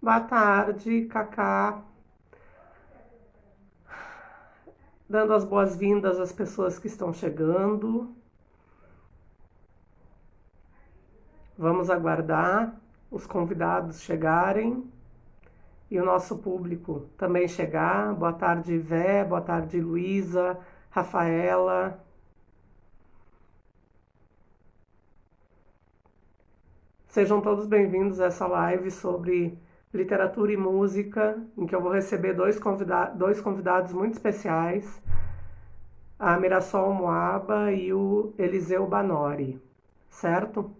Boa tarde, Cacá. Dando as boas-vindas às pessoas que estão chegando. Vamos aguardar os convidados chegarem e o nosso público também chegar. Boa tarde, Vé. Boa tarde, Luísa, Rafaela. Sejam todos bem-vindos a essa live sobre literatura e música, em que eu vou receber dois convidados muito especiais, a Mirassol Moaba e o Eliseu Banori, certo?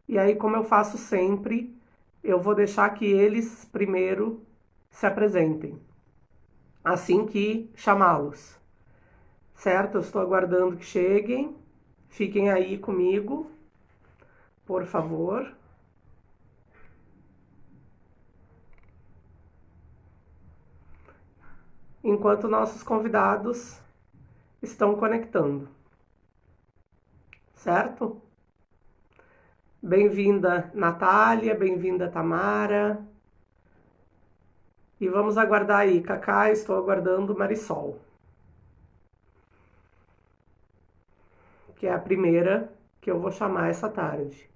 E aí, como eu faço sempre, eu vou deixar que eles primeiro se apresentem, assim que chamá-los, certo? Eu estou aguardando que cheguem. Fiquem aí comigo, por favor, enquanto nossos convidados estão conectando, certo? Bem-vinda, Natália, bem-vinda, Tamara. E vamos aguardar aí, Cacá, estou aguardando Marisol, que é a primeira que eu vou chamar essa tarde.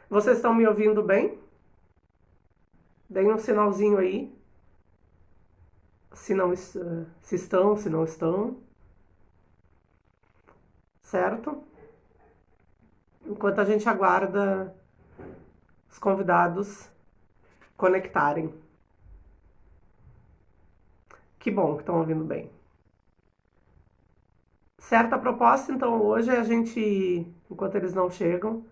Vocês estão me ouvindo bem? Deem um sinalzinho aí, se não se estão, se não estão, certo? Enquanto a gente aguarda os convidados conectarem. Que bom que estão ouvindo bem. Certa proposta, então, hoje é a gente, enquanto eles não chegam,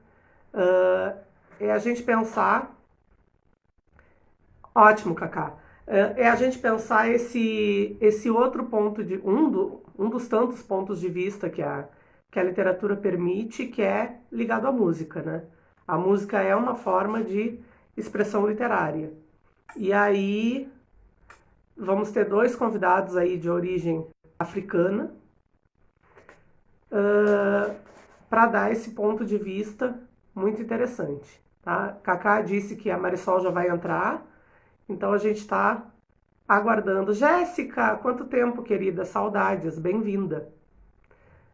é a gente pensar. Ótimo, Cacá. É a gente pensar esse outro ponto de. Um dos tantos pontos de vista que a literatura permite, que é ligado à música, né? A música é uma forma de expressão literária. E aí vamos ter dois convidados aí de origem africana para dar esse ponto de vista muito interessante. Tá? Cacá disse que a Marisol já vai entrar, então a gente está aguardando. Jéssica, quanto tempo, querida? Saudades, bem-vinda.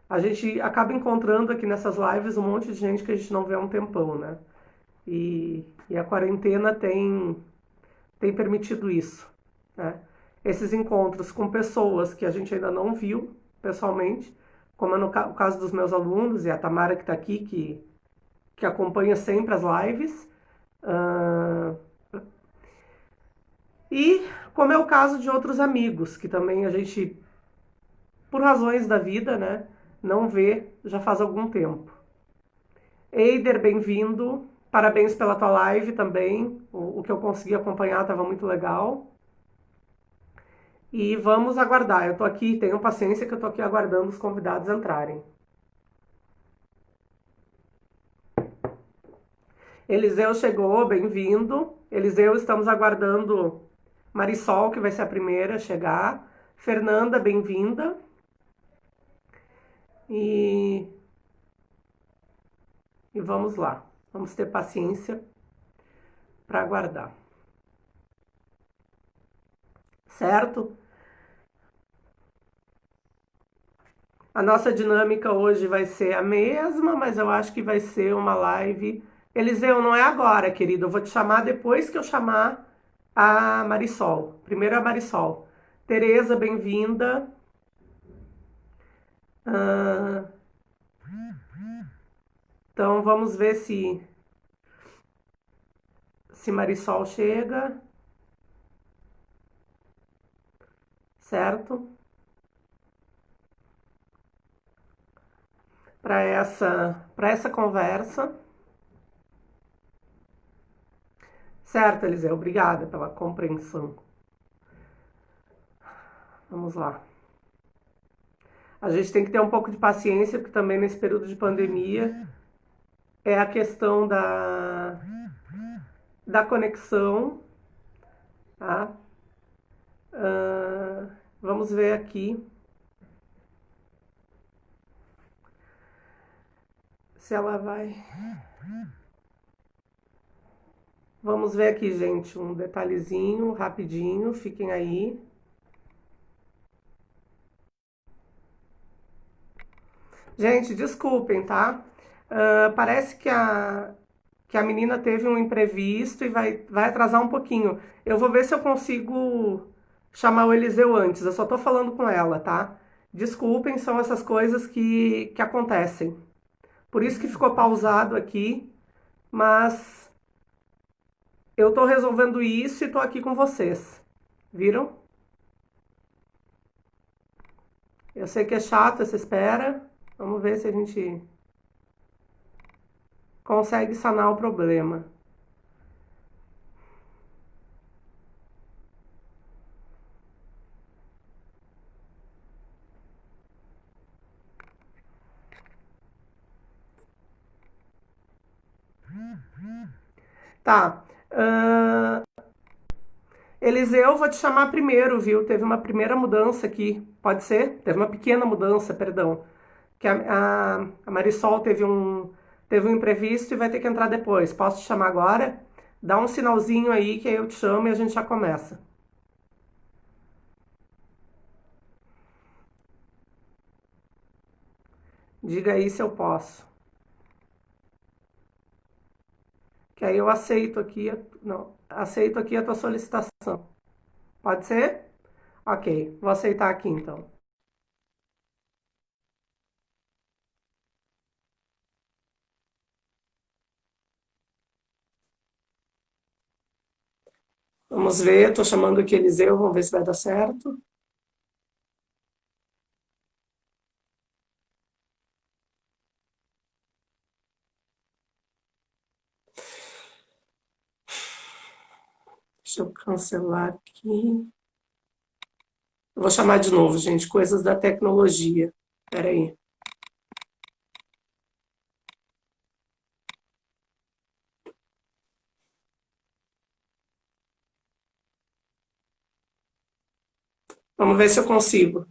A gente acaba encontrando aqui nessas lives um monte de gente que a gente não vê há um tempão, né? E a quarentena tem permitido isso, né? Esses encontros com pessoas que a gente ainda não viu pessoalmente, como é no caso dos meus alunos e a Tamara que está aqui, que acompanha sempre as lives, uh, e como é o caso de outros amigos, que também a gente, por razões da vida, né, não vê já faz algum tempo. Eider, bem-vindo. Parabéns pela tua live também. O que eu consegui acompanhar estava muito legal. E vamos aguardar. Eu tô aqui, tenham paciência que eu tô aqui aguardando os convidados entrarem. Eliseu chegou, bem-vindo. Eliseu, estamos aguardando Marisol, que vai ser a primeira a chegar. Fernanda, bem-vinda. E, e vamos lá. Vamos ter paciência para aguardar. Certo? A nossa dinâmica hoje vai ser a mesma, mas eu acho que vai ser uma live. Eliseu, não é agora, querido. Eu vou te chamar depois que eu chamar a Marisol. Primeiro a Marisol. Tereza, bem-vinda. Ah, então vamos ver se Marisol chega, certo? Para essa conversa. Certo, Eliseu, obrigada pela compreensão. Vamos lá. A gente tem que ter um pouco de paciência, porque também nesse período de pandemia é a questão da conexão, tá? Vamos ver aqui se ela vai. Vamos ver aqui, gente, um detalhezinho, rapidinho, fiquem aí. Gente, desculpem, tá? Parece que a menina teve um imprevisto e vai atrasar um pouquinho. Eu vou ver se eu consigo chamar o Eliseu antes. Eu só tô falando com ela, tá? Desculpem, são essas coisas que acontecem. Por isso que ficou pausado aqui, mas eu tô resolvendo isso e tô aqui com vocês. Viram? Eu sei que é chato essa espera. Vamos ver se a gente consegue sanar o problema. Tá. Eliseu, vou te chamar primeiro, viu? Teve uma primeira mudança aqui. Pode ser? Teve uma pequena mudança, perdão. Que a Marisol teve um imprevisto e vai ter que entrar depois. Posso te chamar agora? Dá um sinalzinho aí que aí eu te chamo e a gente já começa. Diga aí se eu posso. Que aí eu aceito aqui, não, aceito aqui a tua solicitação. Pode ser? Ok, vou aceitar aqui então. Vamos ver, estou chamando aqui Eliseu, vamos ver se vai dar certo. Deixa eu cancelar aqui. Eu vou chamar de novo, gente, coisas da tecnologia. Espera aí. Vamos ver se eu consigo.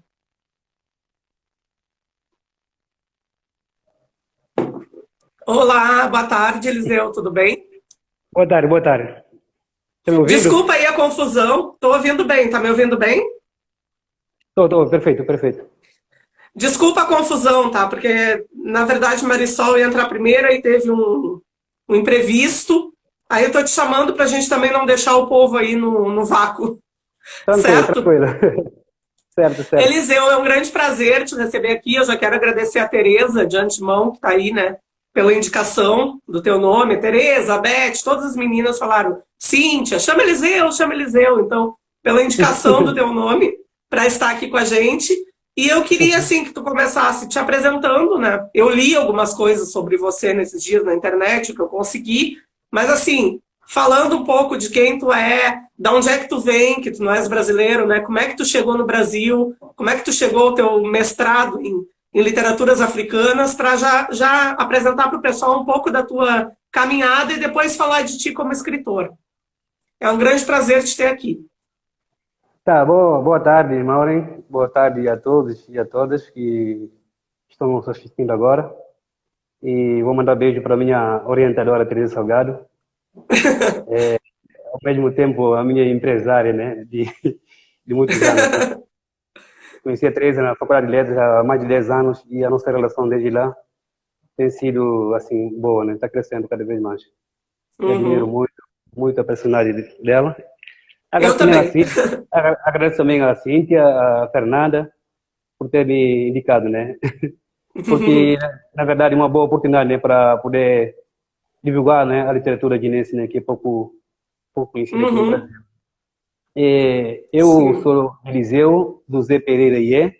Olá, boa tarde, Eliseu, tudo bem? Boa tarde, boa tarde. Está me ouvindo? Desculpa aí a confusão, tô ouvindo bem, tá me ouvindo bem? Estou, perfeito, perfeito. Desculpa a confusão, tá? Porque, na verdade, Marisol ia entrar primeiro e teve um imprevisto. Aí eu tô te chamando pra gente também não deixar o povo aí no vácuo, Tranquilo, certo? tranquilo. Certo, certo. Eliseu, é um grande prazer te receber aqui. Eu já quero agradecer a Tereza de antemão, que está aí, né? Pela indicação do teu nome. Tereza, Beth, todas as meninas falaram, Cíntia, chama Eliseu, chama Eliseu. Então, pela indicação do teu nome, para estar aqui com a gente. E eu queria, assim, que tu começasse te apresentando, né? Eu li algumas coisas sobre você nesses dias na internet, o que eu consegui. Mas, assim, falando um pouco de quem tu é, da onde é que tu vem, que tu não és brasileiro, né? Como é que tu chegou no Brasil? Como é que tu chegou ao teu mestrado em literaturas africanas, para já apresentar para o pessoal um pouco da tua caminhada e depois falar de ti como escritor. É um grande prazer te ter aqui. Tá, boa tarde, Maureen. Boa tarde a todos e a todas que estão nos assistindo agora. E vou mandar beijo para a minha orientadora, Teresa Salgado. Ao mesmo tempo, a minha empresária, né, de muitos anos. Conheci a Teresa na Faculdade de Letras há mais de 10 anos e a nossa relação desde lá tem sido, assim, boa, né? Está crescendo cada vez mais. E admiro Uhum. muito, muito a personagem dela. Eu Agradeço também a também. Cíntia, agradeço também a Cíntia, a Fernanda, por ter me indicado, né? Porque, na verdade, é uma boa oportunidade, né, para poder divulgar, né, a literatura guinense, né, que é pouco conhecida aqui no Uhum. Brasil. Eu Sim. sou Eliseu do Zé Pereira Ié,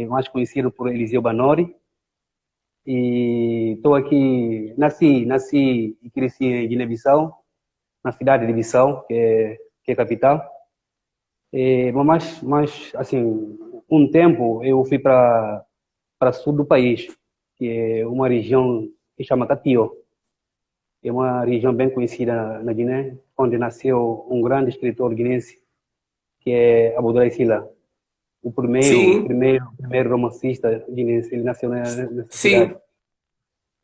mais conhecido por Eliseu Banori, e estou aqui, nasci e cresci em Guiné-Bissau, na cidade de Bissau, que é a capital. Mas, assim, um tempo eu fui para sul do país, que é uma região que chama Catio. É uma região bem conhecida na Guiné, onde nasceu um grande escritor guinense, que é Abdoulaye Sylla, o Sim. primeiro romancista guinense. Ele nasceu nessa cidade. Sim.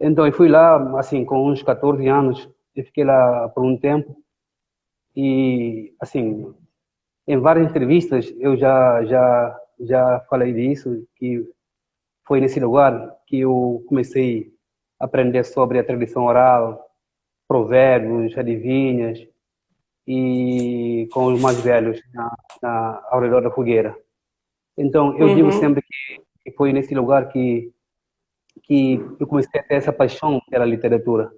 Então, eu fui lá, assim, com uns 14 anos, Eu fiquei lá por um tempo e, assim, em várias entrevistas eu já falei disso, que foi nesse lugar que eu comecei a aprender sobre a tradição oral, provérbios, adivinhas, e com os mais velhos ao redor da fogueira. Então, eu digo Uhum, sempre que foi nesse lugar que eu comecei a ter essa paixão pela literatura.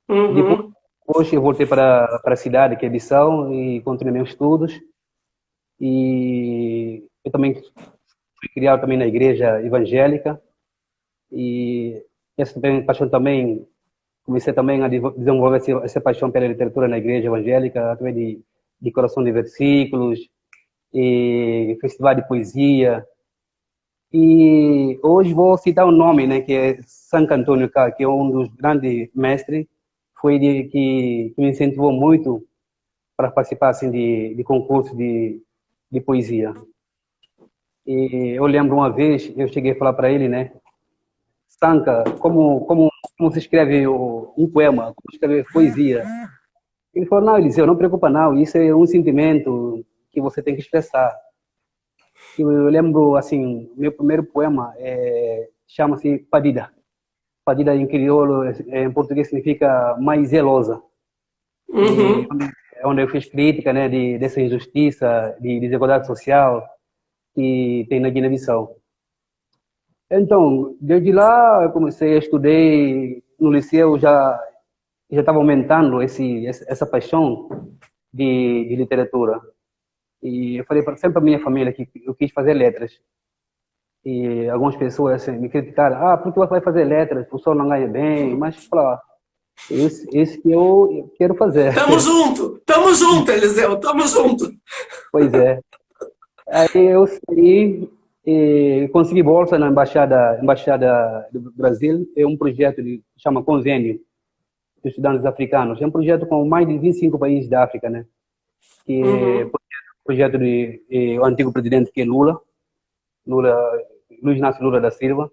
Depois, uhum, hoje eu voltei para a cidade, que é Bissau, e continuei meus estudos. E eu também fui criado também na igreja evangélica. E essa paixão também, comecei também a desenvolver essa paixão pela literatura na igreja evangélica, através de decoração de versículos, e festival de poesia. E hoje vou citar um nome, né, que é Santo Antônio Cá, que é um dos grandes mestres, foi que me incentivou muito para participar assim de concurso de poesia. E eu lembro uma vez, eu cheguei a falar para ele, né, Sanca, como se escreve um poema, como escrever poesia? Ele falou, não, Eliseu, não preocupa não, isso é um sentimento que você tem que expressar. Eu lembro, assim, meu primeiro poema chama-se Padida. Padida em crioulo, em português significa mais zelosa. E uhum. onde eu fiz crítica, né, dessa injustiça, de desigualdade social que tem na Guiné-Bissau. Então, desde lá eu comecei a estudar no liceu, já estava aumentando essa paixão de literatura. E eu falei sempre para minha família que eu quis fazer letras. E algumas pessoas assim, me criticaram, por que você vai fazer letras? O pessoal não ganha bem, mas falar, esse que eu quero fazer. Tamo junto, Eliseu, tamo junto. Pois é. Aí eu saí e consegui bolsa na embaixada do Brasil. É um projeto que chama Convênio dos Estudantes Africanos. É um projeto com mais de 25 países da África, né? Que é Uhum, projeto o antigo presidente que é Lula, Luiz Inácio Lula da Silva.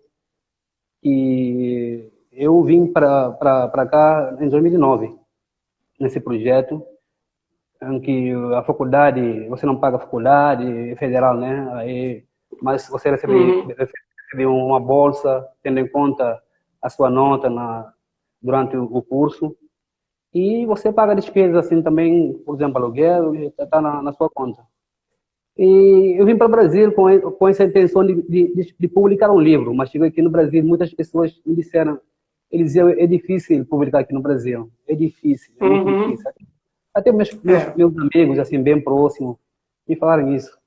E eu vim para cá em 2009 nesse projeto em que a faculdade, você não paga a faculdade, é federal, né? Aí, mas você uhum, recebe uma bolsa, tendo em conta a sua nota durante o curso, e você paga despesas assim também, por exemplo, aluguel, está na sua conta. E eu vim para o Brasil com essa intenção de publicar um livro, mas cheguei aqui no Brasil, muitas pessoas me disseram, Eliseu, é difícil publicar aqui no Brasil, é difícil, é muito uhum. difícil. Até É. meus amigos, assim, bem próximos, me falaram isso.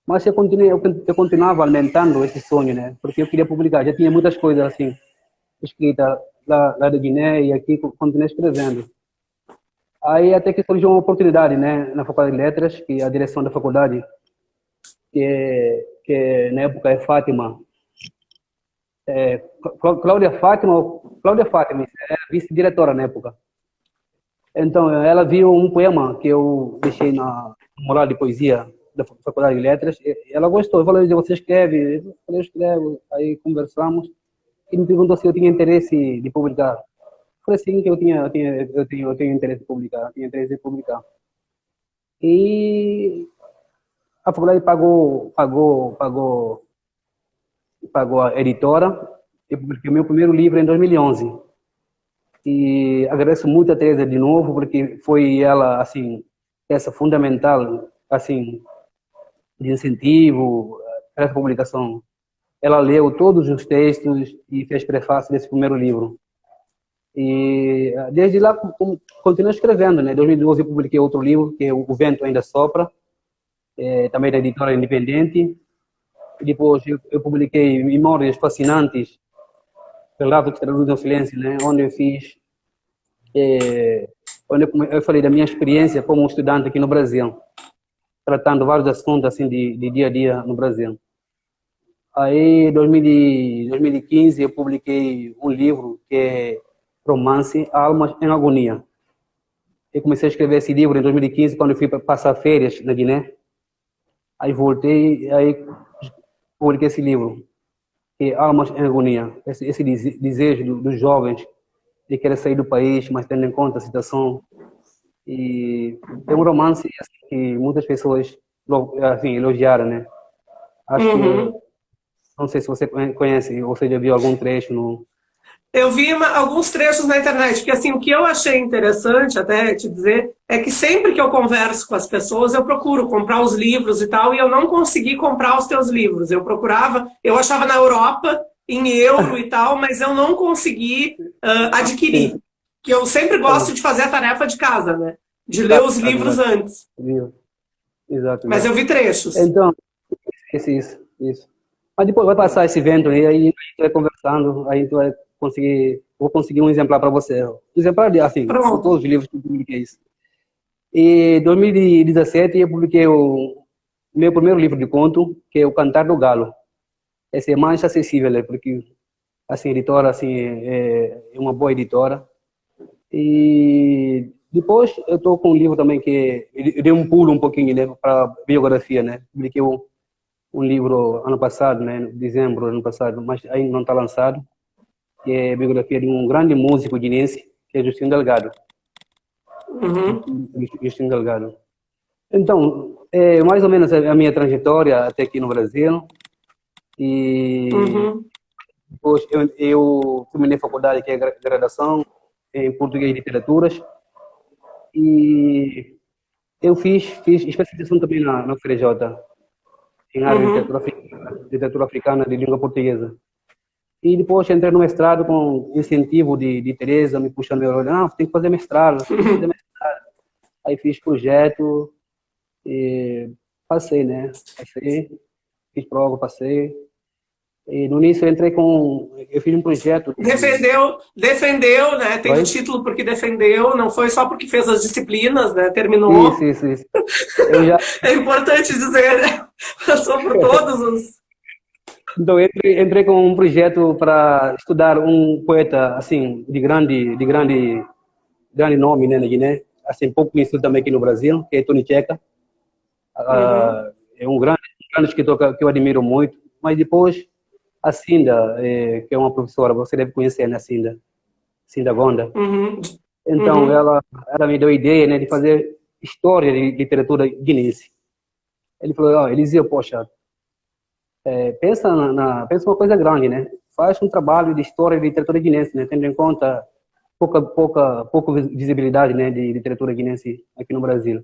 Mas eu continuava alimentando esse sonho, né? Porque eu queria publicar. Já tinha muitas coisas, assim, escritas lá da Guiné e aqui continuei escrevendo. Aí até que surgiu uma oportunidade, né? Na Faculdade de Letras, que a direção da faculdade, que na época é Fátima, Cláudia Fátima, era vice-diretora na época. Então, ela viu um poema que eu deixei na moral de poesia da Faculdade de Letras. E ela gostou. Eu falei, você escreve? Eu falei, eu escrevo. Aí conversamos. E me perguntou se eu tinha interesse de publicar. Eu falei, sim, que eu tenho interesse de publicar. Eu tinha interesse de publicar. E a faculdade pagou a editora. Eu publiquei o meu primeiro livro em 2011. E agradeço muito a Teresa de novo, porque foi ela, assim, essa fundamental, assim, de incentivo a essa publicação. Ela leu todos os textos e fez prefácio desse primeiro livro. E desde lá continuo escrevendo, né? Em 2012 eu publiquei outro livro, que é O Vento Ainda Sopra, também da editora independente. E depois eu publiquei Memórias Fascinantes, Relatos que traduzem o silêncio, né? Onde eu fiz onde eu falei da minha experiência como estudante aqui no Brasil, tratando vários assuntos assim de dia a dia no Brasil. Aí, em 2015, eu publiquei um livro que é Romance Almas em Agonia. Eu comecei a escrever esse livro em 2015, quando eu fui passar férias na Guiné. Aí voltei, aí publiquei esse livro, que é Almas em Agonia. Esse desejo dos jovens de querer sair do país, mas tendo em conta a situação. E é um romance assim, que muitas pessoas assim, elogiaram, né? Acho que, Uhum. não sei se você conhece, ou seja, viu algum trecho no... Eu vi alguns trechos na internet, porque assim, o que eu achei interessante, até te dizer, é que sempre que eu converso com as pessoas, eu procuro comprar os livros e tal, e eu não consegui comprar os teus livros. Eu procurava, eu achava na Europa, em euro e tal, mas eu não consegui Sim, adquirir. Que eu sempre sim, gosto de fazer a tarefa de casa, né? De ler exato, os exato, livros exato. antes. Viu? Exato, Mas eu exato. vi trechos. Então, isso. Mas depois vai passar esse evento aí a gente vai conversando, aí a gente vai conseguir, vou conseguir um exemplar para você. Um exemplar, assim, de Pronto. todos os livros que eu publiquei isso. E em 2017 eu publiquei o meu primeiro livro de conto, que é O Cantar do Galo. Esse é mais acessível, né, porque assim, a editora assim, é uma boa editora. E depois eu estou com um livro também que eu dei um pulo um pouquinho, né, para biografia, né. Publiquei um livro ano passado, né, em dezembro do ano passado, mas ainda não está lançado, que é a biografia de um grande músico guinense, que é Justin Delgado. Uhum. Justin Delgado. Então, é mais ou menos a minha trajetória até aqui no Brasil. E Uhum. depois eu terminei a faculdade, que é graduação em português e literaturas. E eu fiz especialização também na UFRJ, em área de Uhum. literatura africana de língua portuguesa. E depois entrei no mestrado com incentivo de Teresa, me puxando, não, tem que fazer mestrado, tem que fazer mestrado. Aí fiz projeto e passei, né? Passei, fiz prova, passei. E no início eu fiz um projeto de... Defendeu, né? Tem o Oi? título porque defendeu, não foi só porque fez as disciplinas, né? Isso, Terminou. isso, isso. Eu já, É importante dizer, né? Passou por todos os. então, entrei com um projeto para estudar um poeta, assim, grande nome, né, na Guiné, assim, pouco conhecido também aqui no Brasil, que é Tony Checa. Uhum, É um grande escritor que eu admiro muito. Mas depois, a Cinda, que é uma professora, você deve conhecer, né, Cinda Gonda. uhum, Então, uhum. ela me deu a ideia, né, de fazer história de literatura guinense. Ele falou, ó, Eliseu, poxa, pensa uma coisa grande, né? Faz um trabalho de história de literatura guinense, né? Tendo em conta pouca visibilidade, né, de literatura guinense aqui no Brasil.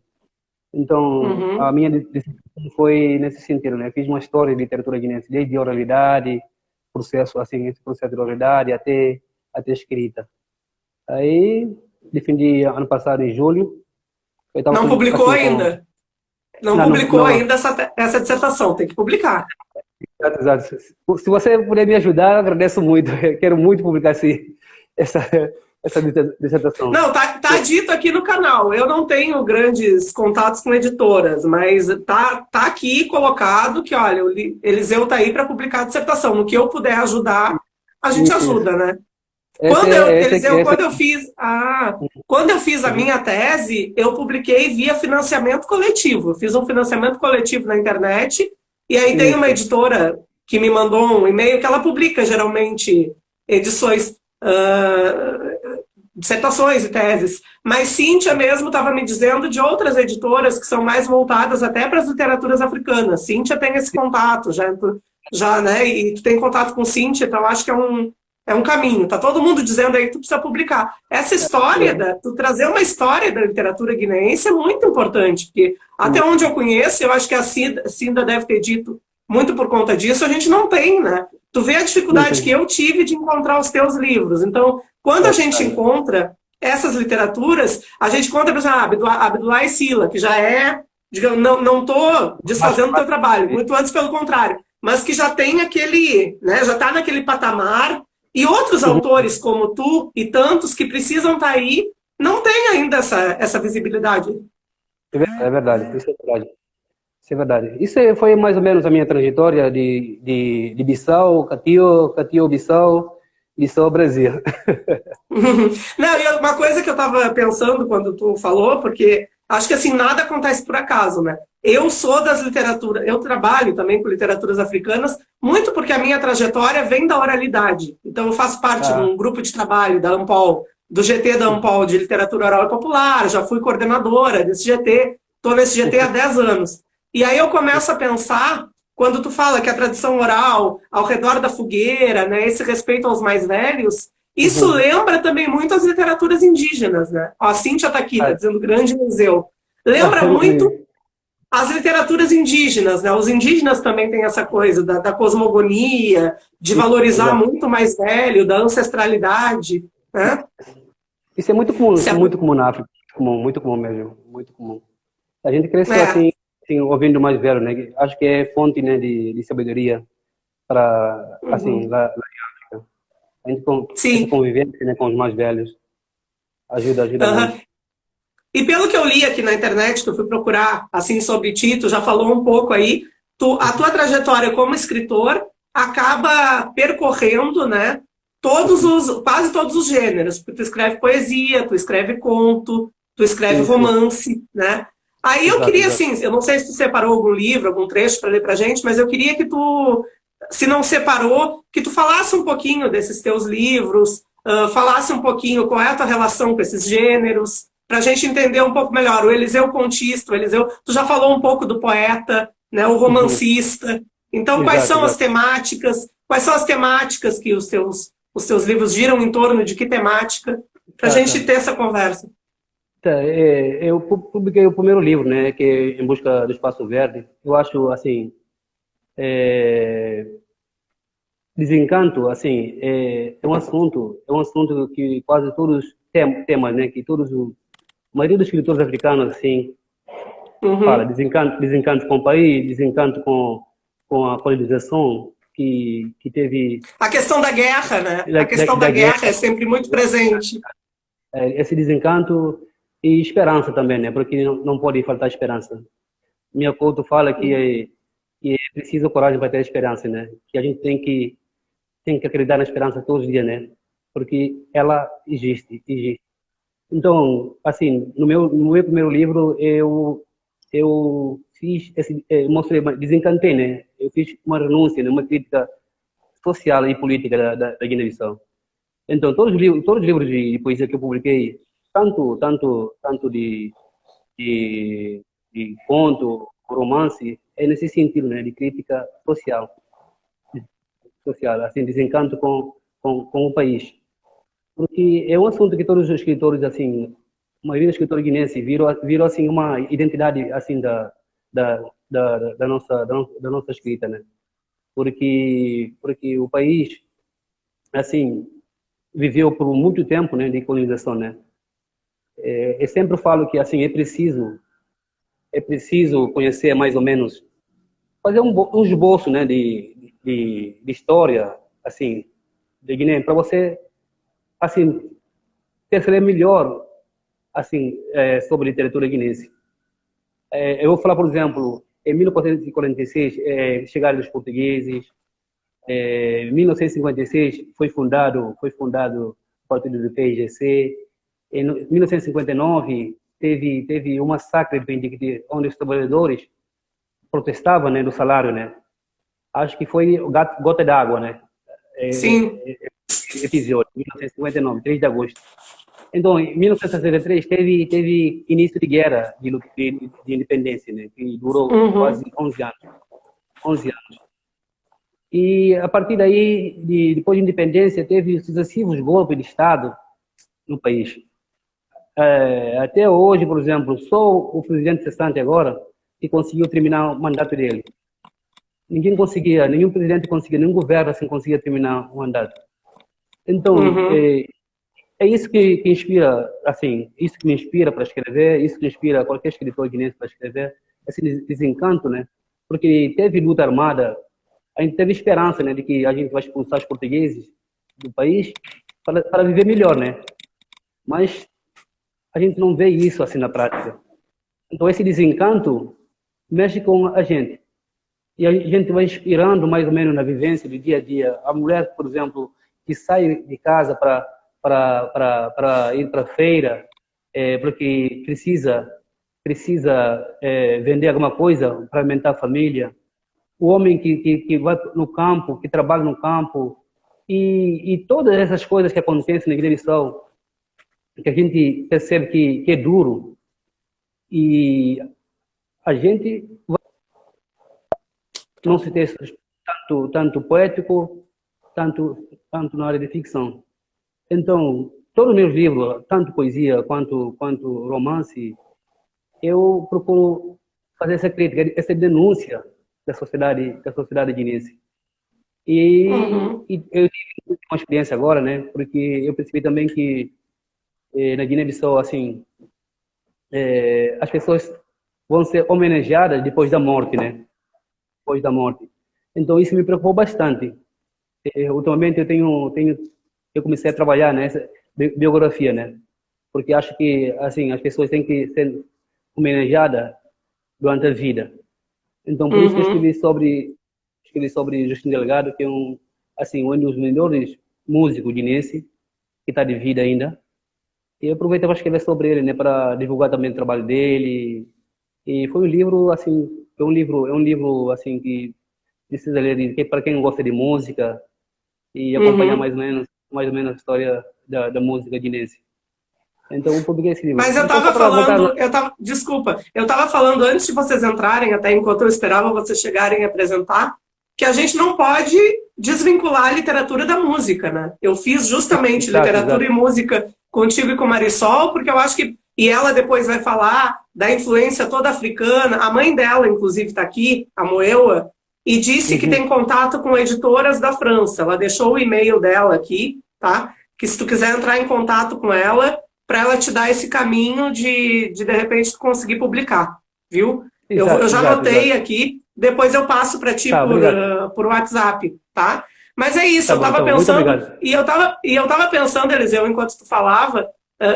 Então, a Uhum. minha decisão foi nesse sentido, né? Fiz uma história de literatura guinense, desde oralidade, processo, assim, esse processo de oralidade até escrita. Aí, defendi ano passado, em julho, eu estava Não publicou assim, com... ainda. Não Não, publicou ainda essa dissertação, tem que publicar. exato. Se você puder me ajudar, eu agradeço muito. Eu quero muito publicar essa, essa dissertação. Não, tá dito aqui no canal. Eu não tenho grandes contatos com editoras, mas tá aqui colocado que, olha, o Eliseu tá aí para publicar a dissertação. No que eu puder ajudar, a gente Isso, isso. ajuda, né? Essa é, essa, Eliseu, essa, quando eu fiz a uhum, minha tese, eu publiquei via financiamento coletivo. Eu fiz um financiamento coletivo na internet e aí tem uma isso. editora que me mandou um e-mail que ela publica geralmente edições, dissertações e teses. Mas Cíntia mesmo estava me dizendo de outras editoras que são mais voltadas até para as literaturas africanas. Cíntia tem esse contato, já, né? E tu tem contato com Cíntia, então acho que é um caminho. Tá todo mundo dizendo aí que tu precisa publicar. Essa história, tu trazer uma história da literatura guineense é muito importante, porque até onde eu conheço, eu acho que a Cinda deve ter dito muito por conta disso, a gente não tem, né? Tu vê a Não dificuldade que tem. eu tive de encontrar os teus livros. Então, quando É a gente verdade. encontra essas literaturas, a gente encontra, por exemplo, Abdullah e Sila, que já é, digamos, não estou Mas, desfazendo o teu trabalho, muito antes pelo contrário, mas que já tem aquele, né, já está naquele patamar, e outros uhum, autores como tu e tantos que precisam estar aí, não têm ainda essa visibilidade. é verdade. Isso é verdade. Isso é verdade. Foi mais ou menos a minha trajetória de Bissau, Catio, Bissau, Bissau, Brasil. Não, e uma coisa que eu estava pensando quando tu falou, porque acho que assim, nada acontece por acaso, né? Eu sou das literaturas, eu trabalho também com literaturas africanas, muito porque a minha trajetória vem da oralidade. Então, eu faço parte de Ah, um grupo de trabalho da Ampol, do GT da Ampol de Literatura Oral e Popular, já fui coordenadora desse GT, estou nesse GT há 10 anos. E aí eu começo a pensar, quando tu fala que a tradição oral, ao redor da fogueira, né, esse respeito aos mais velhos, isso lembra também muito as literaturas indígenas, né? Ó, a Cíntia está aqui, está dizendo grande museu. Lembra muito as literaturas indígenas, né? Os indígenas também têm essa coisa da cosmogonia, de valorizar muito mais velho, da ancestralidade, né? Isso é muito comum na África, muito comum mesmo, muito comum. A gente cresceu assim, ouvindo mais velho, né? Acho que é fonte, né, de sabedoria para, assim, lá em África. A gente essa convivência, né, com os mais velhos ajuda muito. E pelo que eu li aqui na internet, que eu fui procurar assim sobre ti, tu já falou um pouco aí, a tua trajetória como escritor acaba percorrendo, né, quase todos os gêneros, porque tu escreve poesia, tu escreve conto, tu escreve romance, né? Aí eu queria, assim, eu não sei se tu separou algum livro, algum trecho para ler pra gente, mas eu queria que tu, se não separou, que tu falasse um pouquinho desses teus livros, falasse um pouquinho qual é a tua relação com esses gêneros, para a gente entender um pouco melhor. O Eliseu contista, o Eliseu, tu já falou um pouco do poeta, né, o romancista. Então, quais são as temáticas? Quais são as temáticas que os teus livros giram em torno de que temática? Para a gente ter essa conversa. Eu publiquei o primeiro livro, né, que é Em Busca do Espaço Verde. Eu acho, assim, desencanto, assim, é um assunto que quase todos temas, né, que a maioria dos escritores africanos, assim, fala desencanto com o país, desencanto com a colonização que teve. A questão da guerra, né? A questão da guerra é sempre muito presente. Esse desencanto e esperança também, né? Porque não pode faltar esperança. Minha Couto fala que é preciso coragem para ter esperança, né? Que a gente tem que acreditar na esperança todos os dias, né? Porque ela existe. Então, assim, no meu primeiro livro, eu fiz mostrei, desencantei, né? Eu fiz uma renúncia, né? Uma crítica social e política da Guiné-Bissau. Então, todos os livros de poesia que eu publiquei, tanto de conto, romance, é nesse sentido, né? De crítica social, assim, desencanto com o país. Porque é um assunto que todos os escritores, assim, a maioria dos escritores guineenses viram assim uma identidade assim da nossa escrita, né? Porque o país, assim, viveu por muito tempo, né, de colonização, né? Eu sempre falo que assim é preciso conhecer mais ou menos, fazer um esboço, né, de história, assim, de Guiné, para você, assim, perceber melhor, assim, sobre literatura guinense. Eu vou falar, por exemplo, em 1446 chegaram os portugueses. Em 1956 foi fundado o Partido do PIGC. Em 1959 teve um massacre onde os trabalhadores protestavam, né, do salário, né? Acho que foi gota d'água, né? Sim. Episódio, 1959, 3 de agosto. Então, em 1963 teve início de guerra de independência, né? Que durou quase 11 anos. 11 anos. E a partir daí, depois da independência, teve sucessivos golpes de Estado no país. Até hoje, por exemplo, só o presidente cessante agora que conseguiu terminar o mandato dele. Nenhum presidente conseguia, nenhum governo assim conseguia terminar o mandato. Então, é isso que inspira, assim, isso que me inspira para escrever, isso que inspira qualquer escritor guinense para escrever, esse desencanto, né? Porque teve luta armada, a gente teve esperança, né, de que a gente vai expulsar os portugueses do país para viver melhor, né? Mas a gente não vê isso assim na prática. Então esse desencanto mexe com a gente. E a gente vai inspirando mais ou menos na vivência do dia a dia. A mulher, por exemplo, que sai de casa para ir para a feira, porque precisa vender alguma coisa para alimentar a família. O homem que vai no campo, que trabalha no campo, e todas essas coisas que acontecem na Guiné-Bissau, que a gente percebe que é duro e a gente não se Top. tem tanto poético, tanto na área de ficção. Então, todos os meus livros, tanto poesia quanto romance, eu procuro fazer essa crítica, essa denúncia da sociedade guinense. Uhum. E eu tive uma experiência agora, né? Porque eu percebi também que na Guiné-Bissau, assim, as pessoas vão ser homenageadas depois da morte, né? Depois da morte. Então isso me preocupou bastante. Ultimamente eu comecei a trabalhar nessa biografia, né? Porque acho que assim as pessoas têm que ser homenageadas durante a vida. Então por isso que eu Uhum. escrevi sobre Justin Delgado, que é um dos melhores músicos guinense que está de vida ainda. E eu aproveitei para escrever sobre ele, né, para divulgar também o trabalho dele. E foi um livro assim, é um livro assim que precisa ler para quem gosta de música e acompanhar Uhum. mais ou menos a história da música guinense. Então, eu publiquei esse livro. Mas eu Então, só estava para voltar, falando, desculpa, eu estava falando antes de vocês entrarem, até enquanto eu esperava vocês chegarem a apresentar, que a gente não pode desvincular a literatura da música, né? Eu fiz justamente exato, literatura e exato. música contigo e com Marisol, porque eu acho que, e ela depois vai falar da influência toda africana, a mãe dela, inclusive, está aqui, a Moeua, e disse que tem Uhum. contato com editoras da França. Ela deixou o e-mail dela aqui, tá? Que se tu quiser entrar em contato com ela, para ela te dar esse caminho de repente conseguir publicar, viu? Eu Exato, já exato, anotei exato. aqui, depois eu passo para ti Tá, obrigado. por WhatsApp, tá? Mas é isso, eu Tá estava bom, muito pensando, obrigado. e eu tava pensando, Eliseu, enquanto tu falava,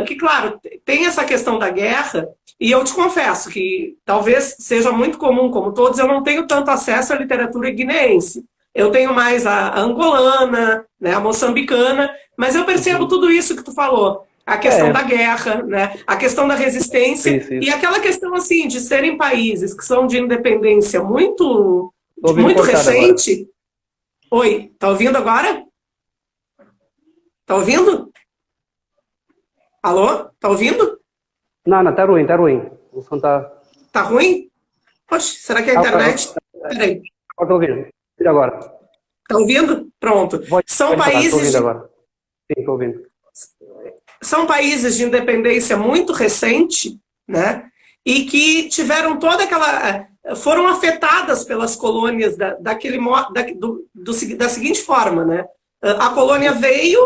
que, claro, tem essa questão da guerra, e eu te confesso que talvez seja muito comum, como todos, eu não tenho tanto acesso à literatura guineense. Eu tenho mais a angolana, né, a moçambicana, mas eu percebo Uhum. tudo isso que tu falou. A questão da É, guerra, né, a questão da resistência e isso. aquela questão assim de serem países que são de independência Tô ouvindo muito cortado agora. recente. Oi, tá ouvindo agora? Tá ouvindo? Alô? Tá ouvindo? Não, não, tá ruim. O som tá. Tá ruim? Poxa, será que é a internet? Peraí. Agora tô ouvindo. E agora? Tá ouvindo? Pronto. Pode falar, tô ouvindo agora. Sim, tô ouvindo. São países de independência muito recente, né? E que tiveram toda aquela. Foram afetadas pelas colônias da seguinte forma, né? A colônia veio,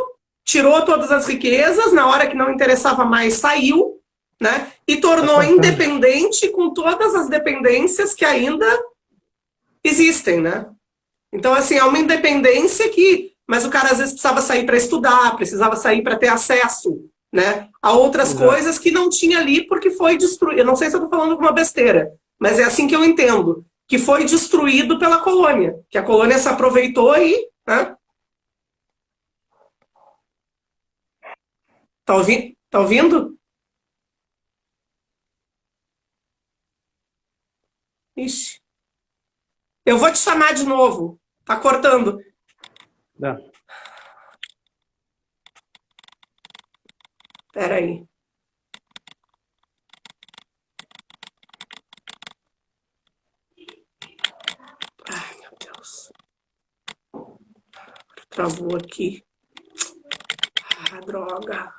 tirou todas as riquezas, na hora que não interessava mais, saiu, né? E Tá tornou cortando. independente com todas as dependências que ainda existem, né? Então, assim, é uma independência que. Mas o cara às vezes precisava sair para estudar, precisava sair para ter acesso, né, a outras Exato. coisas que não tinha ali porque foi destruído. Eu não sei se eu estou falando alguma besteira, mas é assim que eu entendo. Que foi destruído pela colônia. Que a colônia se aproveitou e. Né, tá ouvindo? Tá ouvindo? Ixi. Eu vou te chamar de novo. Tá cortando. Dá. Pera aí. Ai, meu Deus. Travou aqui. Ah, droga.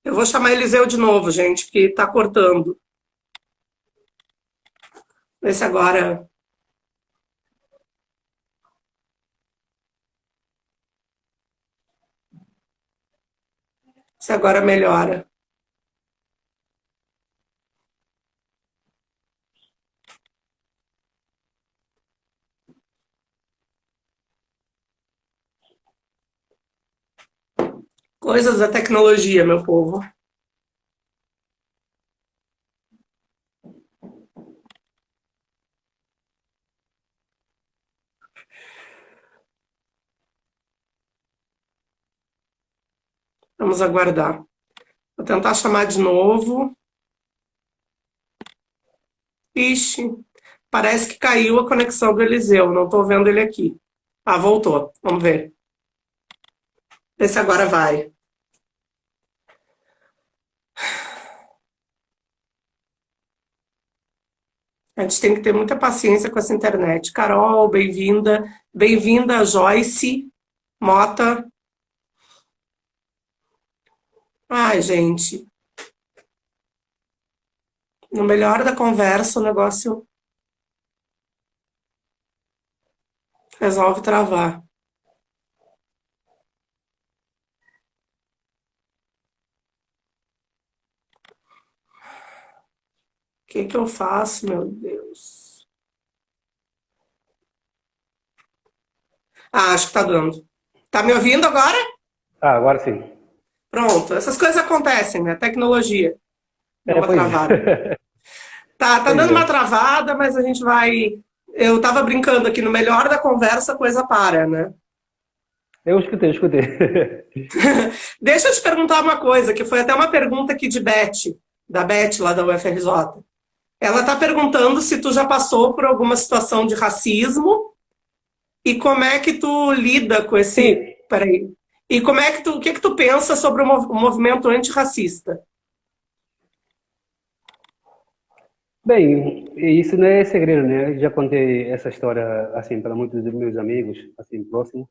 Eu vou chamar Eliseu de novo, gente, porque tá cortando. Vê se agora. Se agora melhora. Coisas da tecnologia, meu povo. Vamos aguardar. tentar chamar de novo. Ixi, parece que caiu a conexão do Eliseu. Não estou vendo ele aqui. Ah, voltou. Vamos ver. Vê se agora vai. A gente tem que ter muita paciência com essa internet. Carol, bem-vinda. Bem-vinda, Joyce Mota. Ai, gente. No melhor da conversa, o negócio resolve travar. O que que eu faço, meu Deus? Ah, acho que tá dando. Tá me ouvindo agora? Ah, agora sim. Pronto. Essas coisas acontecem, né? Tecnologia. Deu É, uma pois travada. é. Tá Pois dando uma é. travada, mas a gente vai. Eu tava brincando aqui, no melhor da conversa, a coisa para, né? Eu escutei, escutei. Deixa eu te perguntar uma coisa, que foi até uma pergunta aqui de Beth, da Beth lá da UFRJ. Ela está perguntando se tu já passou por alguma situação de racismo e como é que tu lida com esse. Sim, Peraí. E como é que tu, o que tu pensa sobre o movimento antirracista? bem, isso não é segredo, né? Eu já contei essa história, assim, para muitos dos meus amigos, assim, próximos,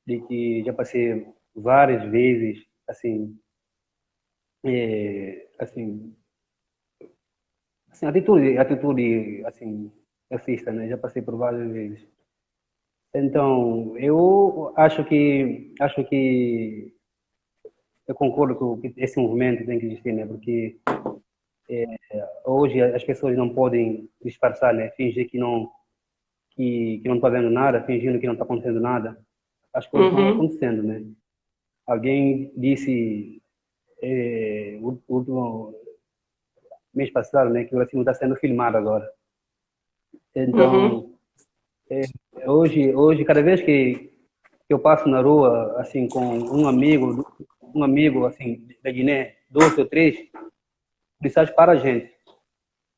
de que já passei várias vezes, assim, assim, atitude, assim, racista, né? Já passei por várias vezes. Então, eu acho que eu concordo que esse movimento tem que existir, né? Porque hoje as pessoas não podem disfarçar, né? Fingir que não está vendo nada, fingindo que não está acontecendo nada. As coisas estão Uhum, acontecendo, né? Alguém disse o último mês passado, né, que o Brasil está sendo filmado agora. uhum, Então, hoje cada vez que eu passo na rua, assim, com um amigo, assim, da Guiné, dois ou três, policiais para a gente.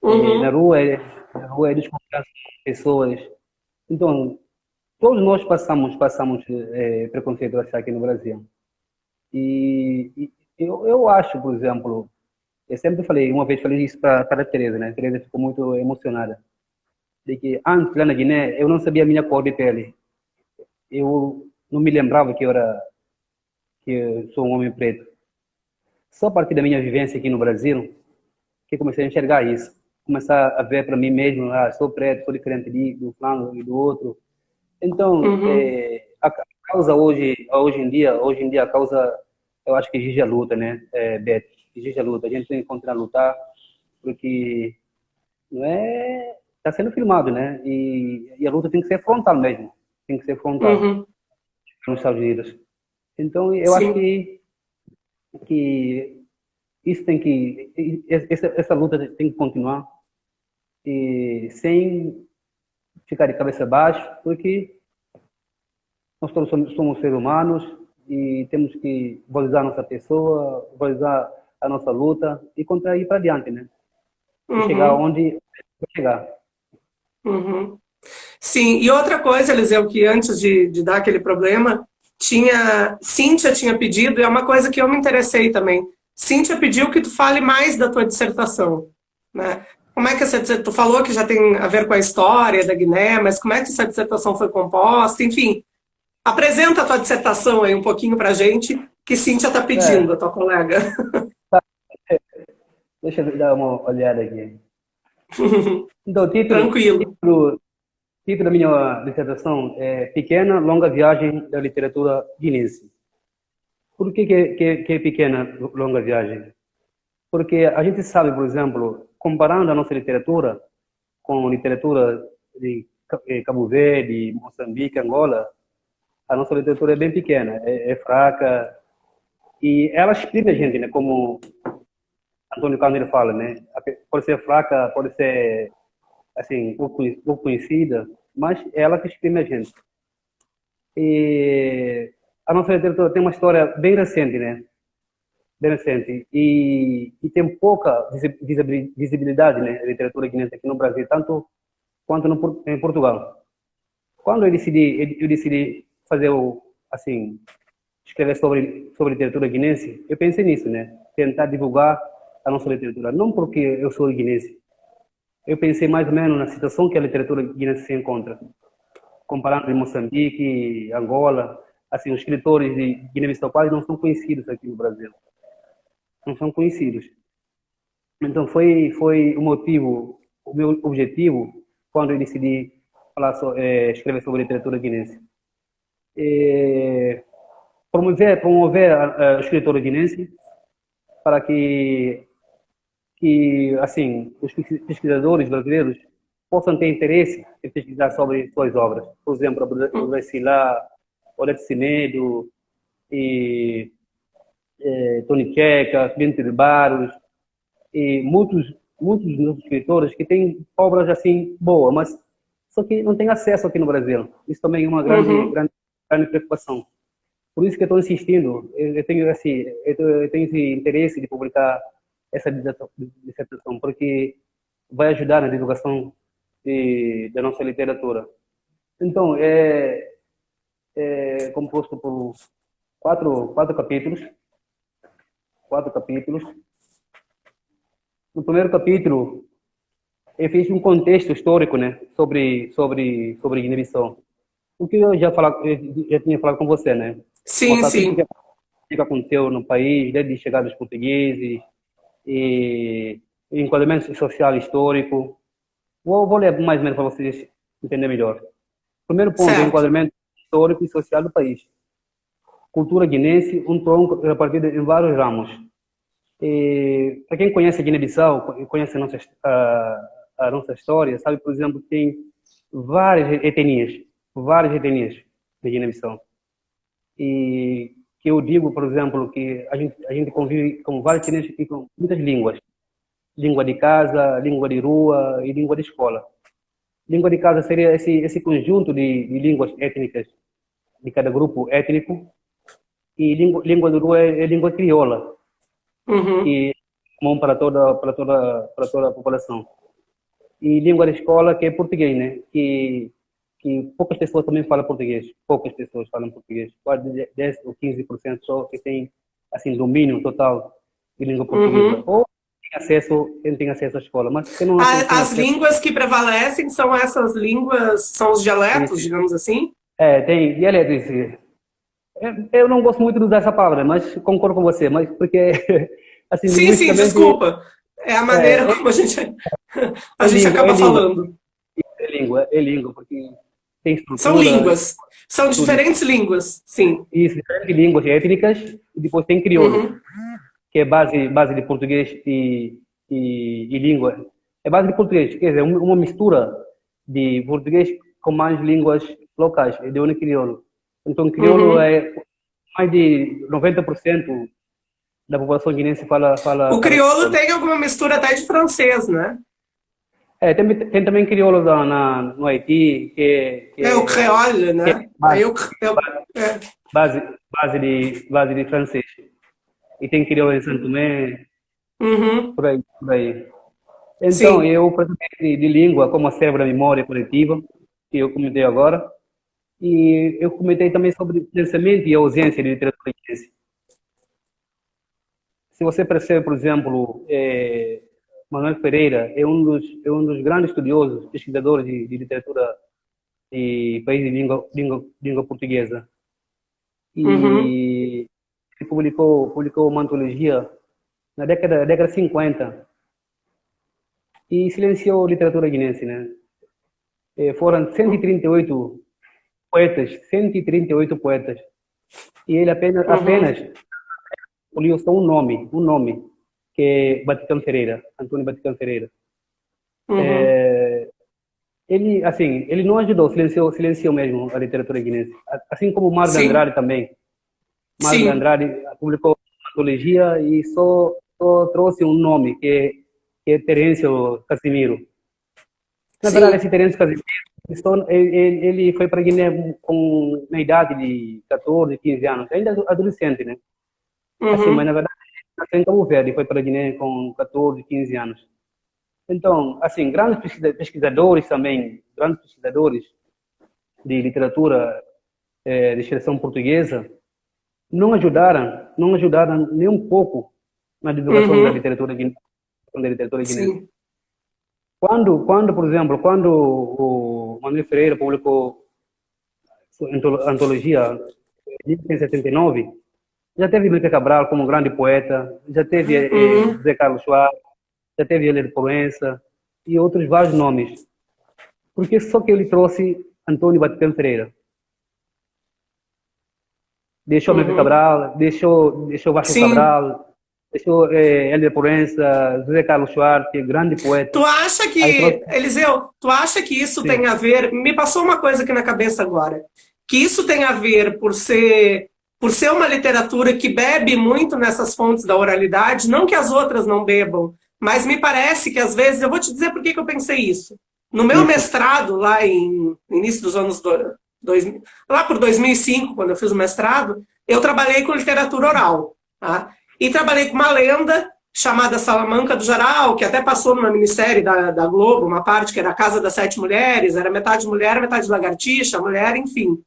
É, uhum, na rua é desconfiança com pessoas. Então, todos nós passamos preconceito racial aqui no Brasil. E eu acho, por exemplo, eu sempre falei, uma vez falei isso para a Tereza, né? A Tereza ficou muito emocionada, de que antes lá na Guiné eu não sabia a minha cor de pele. Eu não me lembrava que eu sou um homem preto. Só a partir da minha vivência aqui no Brasil que comecei a enxergar isso, começar a ver para mim mesmo, sou preto, sou diferente do fulano e do outro. Então, uhum, a causa hoje em dia a causa, eu acho que exige a luta, né, Beto? Exige a luta. A gente tem que continuar a lutar, porque não é, está sendo filmado, né? E a luta tem que ser frontal mesmo, tem que ser frontal uhum. nos Estados Unidos. Então, eu acho Sim. que isso tem que essa luta tem que continuar e sem ficar de cabeça baixa, porque nós todos somos seres humanos e temos que valorizar a nossa pessoa, valorizar a nossa luta e ir para adiante, né? E chegar Uhum, onde chegar. uhum. Sim, e outra coisa, Eliseu, que antes de dar aquele problema, Cíntia tinha pedido, e é uma coisa que eu me interessei também. Cíntia pediu que tu fale mais da tua dissertação, né? Como é que tu falou que já tem a ver com a história da Guiné, mas como é que essa dissertação foi composta? Enfim, apresenta a tua dissertação aí um pouquinho pra gente, que Cíntia tá pedindo, É, a tua colega. deixa eu dar uma olhada aqui. Então, Tranquilo. título da minha dissertação é Pequena Longa Viagem da Literatura Guinense. Por que é pequena longa viagem? Porque a gente sabe, por exemplo, comparando a nossa literatura com literatura de Cabo Verde, Moçambique, Angola, a nossa literatura é bem pequena, é fraca, e ela exprime a gente, né? Como Antônio Carneiro fala, né? Pode ser fraca, pode ser assim pouco conhecida, mas é ela que exprime a gente. E a nossa literatura tem uma história bem recente, né? bem recente. E tem pouca visibilidade, né, a literatura guinense aqui no Brasil, tanto quanto em Portugal. Quando eu decidi fazer assim, escrever sobre literatura guinense, eu pensei nisso, né? Tentar divulgar a nossa literatura. Não porque eu sou guinense. Eu pensei mais ou menos na situação que a literatura guinense se encontra, comparando em Moçambique, Angola. Assim, os escritores de Guiné-Bissau quase não são conhecidos aqui no Brasil. Não são conhecidos. Então foi o meu objetivo, quando eu decidi escrever sobre literatura guinense. Promover a escritora guinense para que assim, os pesquisadores brasileiros possam ter interesse em pesquisar sobre suas obras. Por exemplo, o Vecilá, Odete Sinedo, e Tony Checa, Bento de Barros, e muitos dos nossos escritores que têm obras assim boas, mas só que não têm acesso aqui no Brasil. Isso também é uma grande preocupação. Por isso que eu estou insistindo, eu tenho esse interesse de publicar essa dissertação, porque vai ajudar na divulgação da nossa literatura. Então, é composto por quatro capítulos. No primeiro capítulo, eu fiz um contexto histórico, né, sobre Guiné-Bissau. O que eu já tinha falado com você, né? Sim, Mostrar tudo sim. o que aconteceu no país, desde a chegada dos portugueses, e enquadramento social e histórico. Vou ler mais ou menos para vocês entenderem melhor. Primeiro ponto, Certo. enquadramento histórico e social do país. Cultura guinense, um tronco repartido em vários ramos. Para quem conhece a Guiné-Bissau, conhece a nossa história, sabe, por exemplo, que tem várias etnias de Guiné-Bissau. E que eu digo, por exemplo, que a gente convive com várias etnias e com muitas línguas. Língua de casa, língua de rua e língua de escola. Língua de casa seria esse conjunto de línguas étnicas de cada grupo étnico, e língua de rua é língua crioula, Uhum. que é comum para toda a população. E língua de escola, que é português, né? Que poucas pessoas também falam português. Poucas pessoas falam português. Quase 10 ou 15% só que tem, assim, domínio total de língua portuguesa. Uhum. Ou quem tem acesso à escola, mas quem não tem As acesso. línguas que prevalecem são essas línguas, são os dialetos, Esse, digamos assim? tem dialetos. Eu não gosto muito de usar essa palavra, mas concordo com você, mas porque, assim, Sim, sim, linguisticamente, desculpa. É a maneira é, como a gente é acaba língua, falando. é língua, porque tem São estrutura, línguas. São tudo. diferentes línguas, sim. Isso, diferentes línguas étnicas, e depois tem crioulo, Uhum. que é base de português e língua. É base de português, quer dizer, uma mistura de português com mais línguas locais, é de onde crioulo. Então, crioulo Uhum. é mais de 90% da população guinense O fala crioulo crioulo. tem alguma mistura até de francês, né? Tem também crioulo no Haiti, É o creole, que é né? Aí é. base, base de francês. E tem crioulo em Santo Tomé, Uhum. por aí. Então, Sim. eu precisei de língua como a cérebro da memória coletiva, que eu comentei agora, e eu comentei também sobre pensamento e ausência de literatura guinense. Se você percebe, por exemplo, Manuel Pereira é um dos grandes estudiosos, pesquisadores de literatura de países de língua portuguesa. Uhum. E ele publicou uma antologia na década de 50 e silenciou a literatura guinense, né? Foram 138 poetas, 138 poetas. E ele Uhum. apenas escolheu só um nome, que é Baticão Ferreira, Antônio Baticão Ferreira. Uhum. Ele não ajudou, silenciou mesmo a literatura guinense. Assim como o Mário de Sim. Andrade também. Mário de Sim. Andrade publicou uma antologia e só trouxe um nome, que é Terêncio Casimiro. Na verdade, esse Sim. Terêncio Casimiro, ele foi para a Guiné na idade de 14, 15 anos, ainda adolescente, né? Assim, mas na Uhum. verdade nasceu em Cabo Verde, foi para a Guiné com 14, 15 anos. Então, assim, grandes pesquisadores também, grandes pesquisadores de literatura de expressão portuguesa, não ajudaram nem um pouco na divulgação Uhum. da literatura guinense. Sim. Quando, por exemplo, quando o Manuel Ferreira publicou sua antologia em 1979, já teve Luísa Cabral como grande poeta, já teve Uhum. José Carlos Soares, já teve Helena de Proença e outros vários nomes. Porque só que ele trouxe Antônio Batistão Ferreira. Deixou Luísa Uhum. Cabral, deixou Vasco Sim. Cabral, deixou Helena de Proença, José Carlos Soares, que é grande Tu poeta. acha Aí trouxe, que, Eliseu, tu acha que isso sim, tem a ver? Me passou uma coisa aqui na cabeça agora. Que isso tem a ver por ser uma literatura que bebe muito nessas fontes da oralidade, não que as outras não bebam, mas me parece que às vezes, eu vou te dizer por que que eu pensei isso. No meu isso, mestrado, lá no início dos anos 2000, lá por 2005, quando eu fiz o mestrado, eu trabalhei com literatura oral. Tá? E trabalhei com uma lenda chamada Salamanca do Jaral, que até passou numa minissérie da Globo, uma parte que era a Casa das Sete Mulheres, era metade mulher, metade lagartixa, mulher, enfim.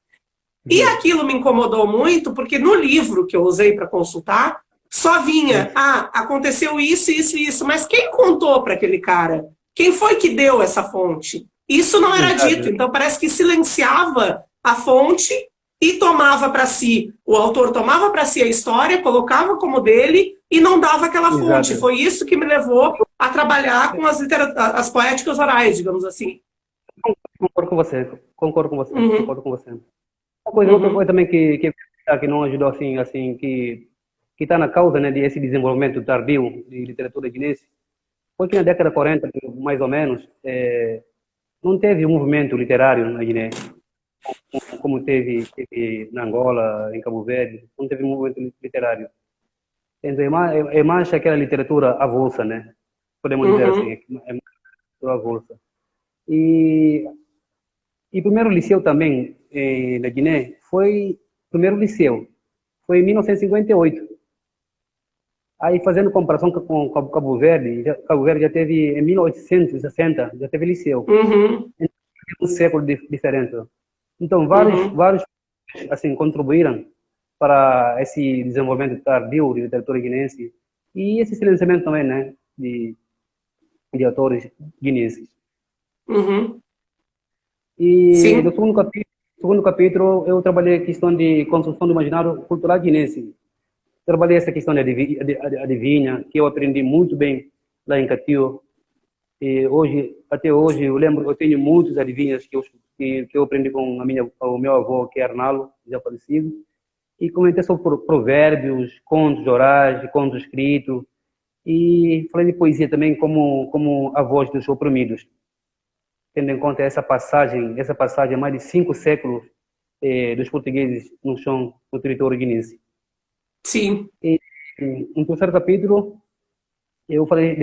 E uhum, aquilo me incomodou muito, porque no livro que eu usei para consultar, só vinha, isso, aconteceu isso, isso e isso, mas quem contou para aquele cara? Quem foi que deu essa fonte? Isso não era dito, exato, então parece que silenciava a fonte e tomava para si, o autor tomava para si a história, colocava como dele e não dava aquela fonte. exato. Foi isso que me levou a trabalhar com as poéticas orais, digamos assim. Concordo com você, concordo com você, Uhum, concordo com você. Outra coisa uhum, também que não ajudou assim, que está na causa, né, desse desenvolvimento tardio de literatura guinense, foi que na década de 40, mais ou menos, não teve um movimento literário na Guiné, como teve na Angola, em Cabo Verde, não teve um movimento literário. Então, é mais aquela literatura avulsa, né? Podemos dizer assim, uhum, é mais literatura avulsa. E E o primeiro liceu também na Guiné foi o primeiro liceu, foi em 1958. Aí fazendo comparação com Cabo Verde, Cabo Verde já teve em 1860 já teve liceu, uhum, um século de diferença. Então uhum. vários assim contribuíram para esse desenvolvimento tardio de literatura guinense e esse silenciamento também, né, de autores guinenses. Uhum. E no Sim. segundo capítulo, eu trabalhei a questão de construção do imaginário cultural guinense. Trabalhei essa questão de adivinha, que eu aprendi muito bem lá em Catiu. E hoje, até hoje, eu lembro, eu tenho muitos adivinhas que eu aprendi com o meu avô, que é Arnaldo, já falecido. E comentei sobre provérbios, contos orais, contos escritos. E falei de poesia também como a voz dos oprimidos, tendo em conta essa passagem há mais de 5 séculos dos portugueses no chão do território guinense. Sim. E no terceiro capítulo eu falei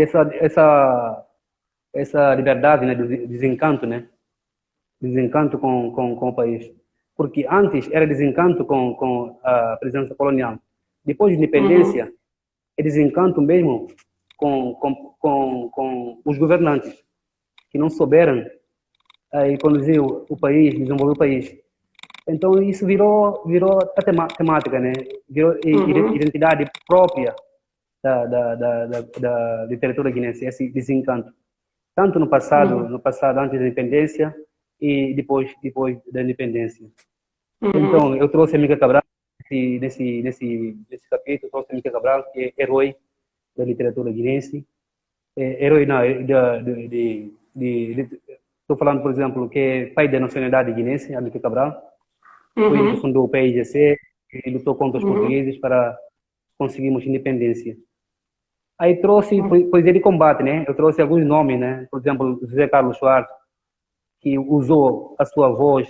essa liberdade, né, do desencanto, né, desencanto com o país, porque antes era desencanto com a presença colonial, depois de Uhum. independência é desencanto mesmo com os governantes que não souberam conduzir o país, desenvolver o país. Então isso virou a temática, né? Virou Uhum. identidade própria da literatura guinense, esse desencanto. Tanto Uhum. no passado antes da independência e depois da independência. Então Uhum. eu trouxe a Mica Cabral nesse capítulo, trouxe a Mica Cabral, que é herói da literatura guinense, herói não, estou falando, por exemplo, que é pai da nacionalidade guinense, a Mica Cabral. Foi ele que Uhum. fundou o PIGC e lutou contra os Uhum. portugueses para conseguirmos independência. Aí trouxe Uhum. poesia de combate, né? Eu trouxe alguns nomes, né? Por exemplo, José Carlos Soares, que usou a sua voz,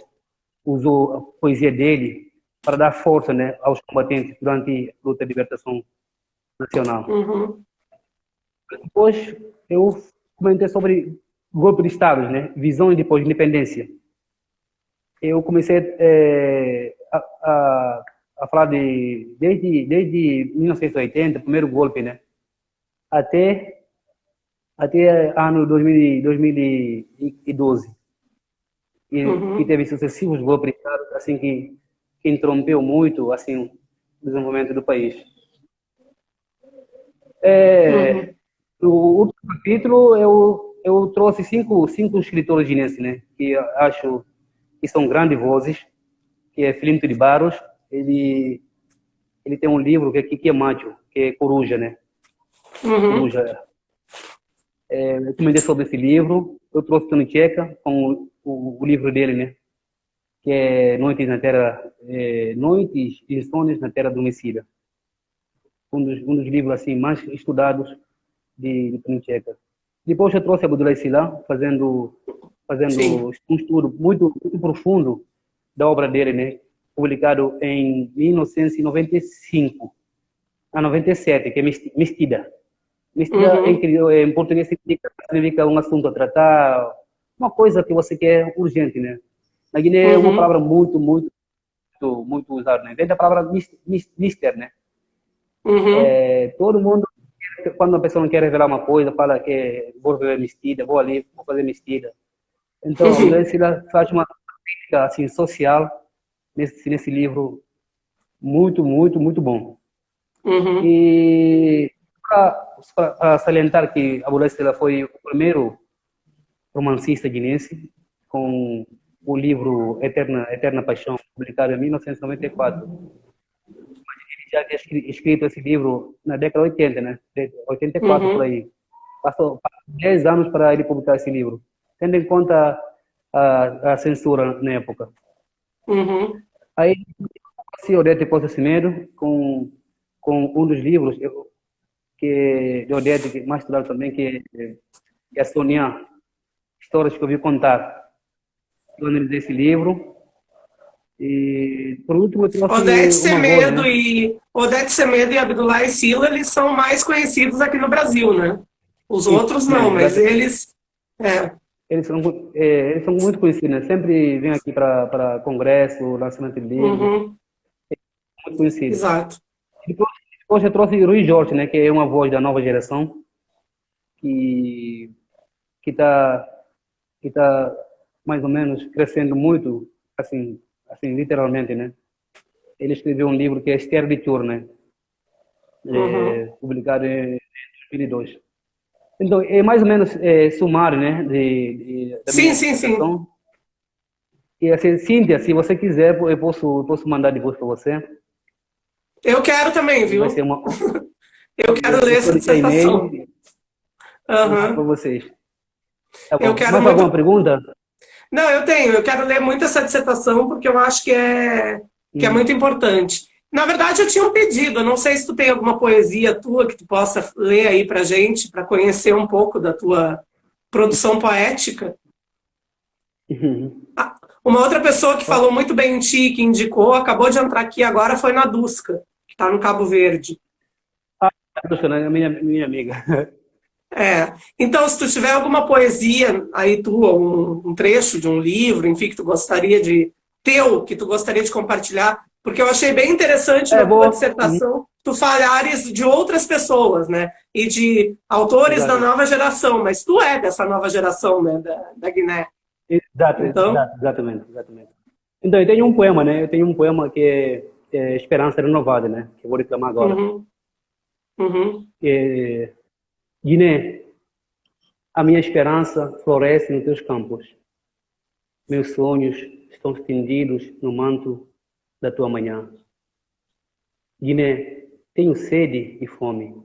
usou a poesia dele para dar força, né, aos combatentes durante a luta de libertação nacional. Uhum. Depois eu comentei sobre golpe de Estado, né? Visões depois de independência. Eu comecei a a falar desde 1980, primeiro golpe, né? Até ano 2012, que Uhum. teve sucessivos golpes de Estado, assim que interrompeu muito assim o desenvolvimento do país. Uhum. No último capítulo eu trouxe cinco escritores guineenses, né? Que eu acho que são grandes vozes, que é Filimto de Barros. Ele tem um livro que é Kiki Macho, que é Coruja, né? Uhum. Coruja. Eu recomendei sobre esse livro. Eu trouxe Tony Checa com o livro dele, né? Que é Noites e Insônias na Terra Adormecida. Um dos livros assim mais estudados de Tony Checa. Depois eu trouxe Abdullah Sila fazendo Sim. um estudo muito profundo da obra dele, né? Publicado em 1995 a 97, que é Mestida. Mestida Uhum. em português significa um assunto a tratar, uma coisa que você quer urgente, né? Na Guiné é uma Uhum. palavra muito usada, né? Vem da palavra mister, né? Uhum. Todo mundo, quando uma pessoa não quer revelar uma coisa, fala que vou revelar Mestida, vou ali, vou fazer Mestida. Então, a Abdullah Sila faz uma crítica assim, social nesse livro muito bom. Uhum. E para salientar que Abdullah Sila foi o primeiro romancista guinense com o livro Eterna Paixão, publicado em 1994. Ele já havia escrito esse livro na década de 80, né? 84 por Uhum. aí. Passou 10 anos para ele publicar esse livro, tendo em conta a censura na época. Uhum. Aí, se Odete Poço Cimeiro, com um dos livros de Odete, que mais estudado também, que é a Sonia, Histórias que eu vi contar. Eu analisei esse livro. E, por último, eu trouxe uma voz, né? Odete Semedo e Abdullah Sila, eles são mais conhecidos aqui no Brasil, né? Os Isso, outros não, mas exatamente. eles. É. Eles são muito conhecidos, né? Sempre vêm aqui para congresso, lançamento de livro, Uhum. muito conhecido. Exato. Depois, depois eu trouxe Rui Jorge, né? Que é uma voz da nova geração, que que está que tá mais ou menos crescendo muito, assim literalmente, né? Ele escreveu um livro que é Esther de Tour, né? Uhum. Publicado em 2002. Então, é mais ou menos sumário, né? Da Sim, minha sim, sim. dissertação. E assim, Cíntia, se você quiser, eu posso mandar depois para você. Eu quero também, Vai ser viu? uma. Eu quero ler Eu essa vou deixar dissertação. e-mail para Uhum. vocês. Tá Eu bom. quero Mais alguma muito. pergunta? Não, eu tenho. Eu quero ler muito essa dissertação porque eu acho que é muito Hum. importante. Na verdade, eu tinha um pedido. Eu não sei se tu tem alguma poesia tua que tu possa ler aí pra gente, para conhecer um pouco da tua produção poética. Ah, uma outra pessoa que falou muito bem em ti, que indicou, acabou de entrar aqui agora, foi na Dusca, que está no Cabo Verde. Minha amiga. É. Então, se tu tiver alguma poesia aí tua, um trecho de um livro, enfim, que tu gostaria de teu, que tu gostaria de compartilhar, porque eu achei bem interessante na tua Vou. dissertação tu falares de outras pessoas, né? E de autores da Exato. nova geração, mas tu é dessa nova geração, né, da Guiné. Então, Exatamente. Então, eu tenho um poema, né? Eu tenho um poema que é Esperança Renovada, né? Que eu vou declamar agora. uhum, uhum, É, Guiné, a minha esperança floresce nos teus campos. Meus sonhos estão estendidos no manto da tua manhã. Guiné, tenho sede e fome.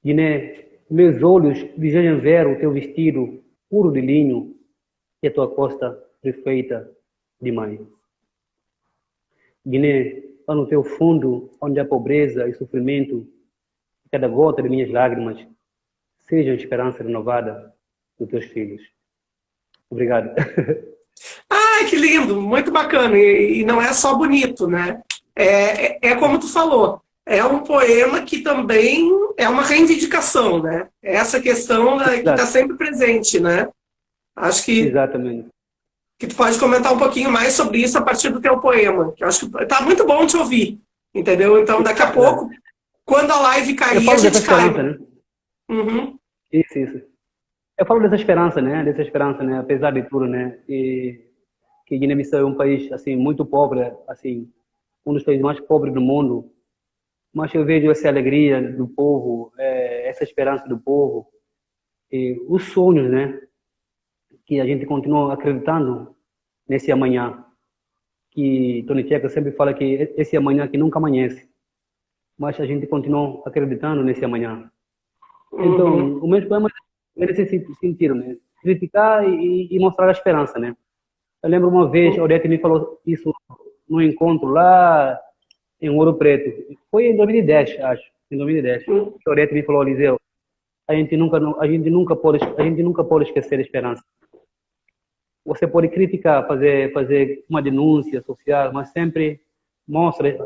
Guiné, meus olhos desejam ver o teu vestido puro de linho e a tua costa perfeita de maio. Guiné, lá no teu fundo, onde há pobreza e sofrimento, cada gota de minhas lágrimas seja a esperança renovada dos teus filhos. Obrigado. ai, que lindo, muito bacana. E não é só bonito, né? É como tu falou, é um poema que também é uma reivindicação, né? É essa questão que está Exato, sempre presente, né? Acho que exatamente. que tu pode comentar um pouquinho mais sobre isso a partir do teu poema. Que eu acho que tá muito bom te ouvir, entendeu? Então, daqui a pouco, quando a live Eu cair, a falo dessa gente cai. esperança, né? Uhum, Isso. Eu falo dessa esperança, né? Dessa esperança, né? Apesar de tudo, né? E que Guiné-Bissau é um país assim muito pobre, assim, um dos países mais pobres do mundo. Mas eu vejo essa alegria do povo, essa esperança do povo, e os sonhos, né? Que a gente continua acreditando nesse amanhã. Que Tony Checa sempre fala que esse amanhã que nunca amanhece, mas a gente continua acreditando nesse amanhã. uhum, Então, o meu poema é nesse sentido, né? Criticar e mostrar a esperança, né? Eu lembro uma vez, a Odete me falou isso num encontro lá em Ouro Preto. Foi em 2010, acho. Em 2010. uhum. A Odete me falou, Eliseu, a gente nunca pode esquecer a esperança. Você pode criticar, fazer uma denúncia social, mas sempre mostre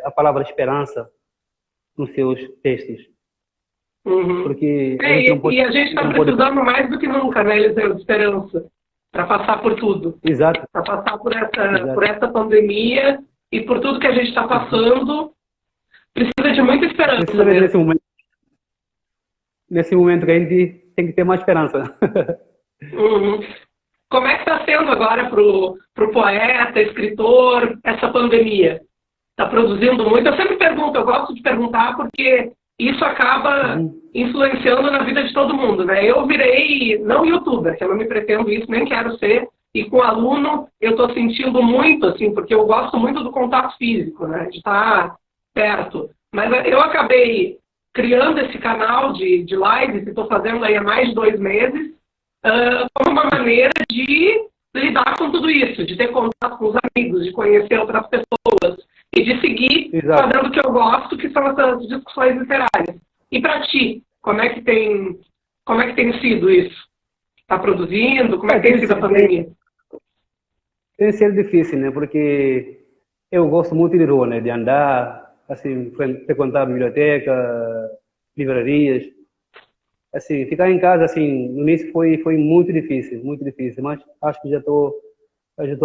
a palavra esperança nos seus textos. Uhum. Porque a gente não pode... E a gente está Não pode... precisando mais do que nunca, né, Eliseu, de esperança, para passar por tudo. Exato. Para passar por Exato. essa pandemia e por tudo que a gente está passando, precisa de muita esperança Precisa ver mesmo. nesse momento que a gente tem que ter mais esperança. Uhum. Como é que está sendo agora para o poeta, escritor, essa pandemia? Está produzindo muito? Eu sempre pergunto, eu gosto de perguntar porque isso acaba influenciando na vida de todo mundo, né? Eu virei, não youtuber, que eu não me pretendo isso, nem quero ser, e com aluno eu estou sentindo muito, assim, porque eu gosto muito do contato físico, né? De estar perto. Mas eu acabei criando esse canal de lives, e estou fazendo aí há mais de 2 meses, como uma maneira de lidar com tudo isso, de ter contato com os amigos, de conhecer outras pessoas e de seguir Exato. fazendo o que eu gosto, que são essas discussões literárias. E para ti, como é que tem sido isso? Está produzindo? Como é que tem sido a pandemia? Tem sido difícil, né? Porque eu gosto muito de rua, né? De andar, assim, frequentar biblioteca, livrarias. Assim, ficar em casa, assim, no início foi muito difícil, mas acho que já estou